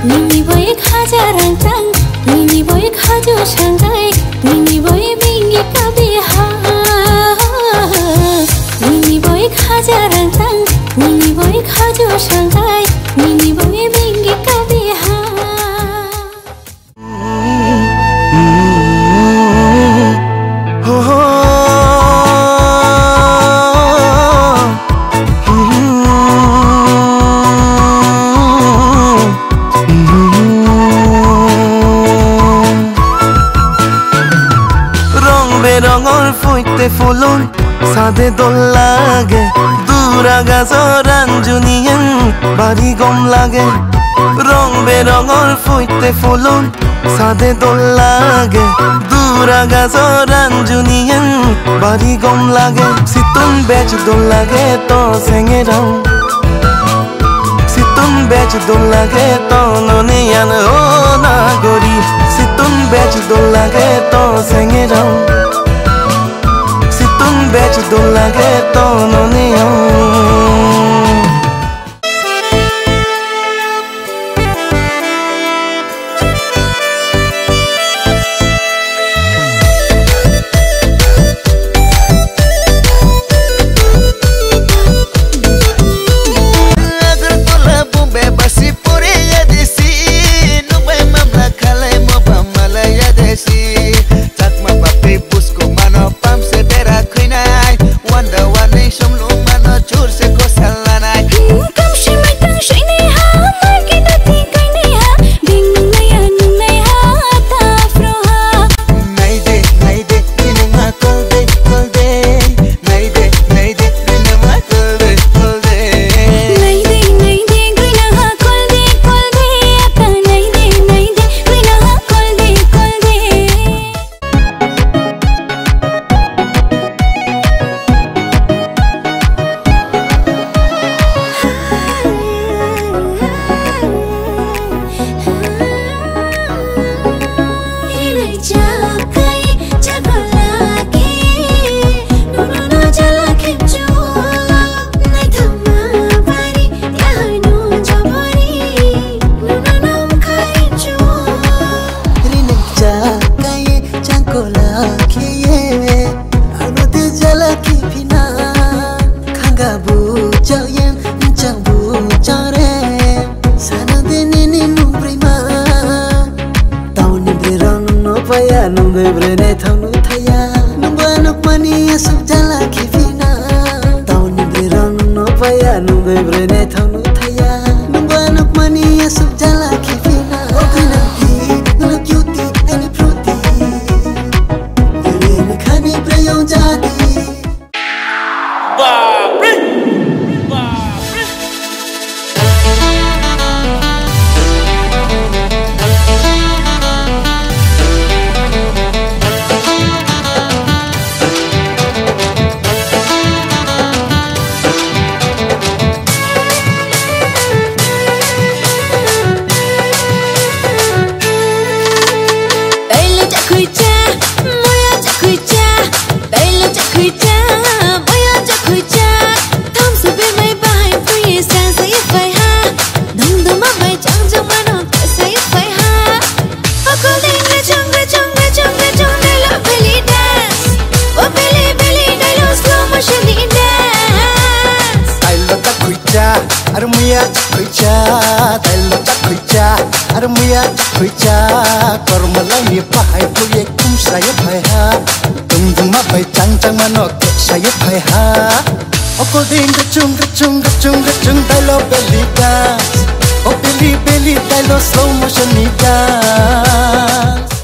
Nini boy khaja rangtang, nini boy khajo shangai, nini boy mingi kabiha. Nini boy khaja rangtang, nini boy khajo shangai, nini boy mingi kabiha. rongor fuite fulun sade dol lage dura gazoran junien bari gom lage rong berongor fuite fulun sade dol lage dura gazoran junien bari gom lage situn bech dol lage to sengerang situn bech dol lage to nonian o nagori situn bech dol lage to sengerang bech dol lage to nonian nunggu brene thanu thaya nunggu anuk mani asuk jala khifina taun birang no paya nunggu brene thanu thaya nunggu anuk mani asuk jala khifina okina hi nunggu cuti ani fruti ini khani prayong jadi Babri Armuya kuicha, telo kuicha, armuya kuicha, kormalai ni pahai puye kum saya paiha, tum ma pai chang chang manok saya paiha, okol ding gachung telo belly dance, oh belly telo slow motion ni dance.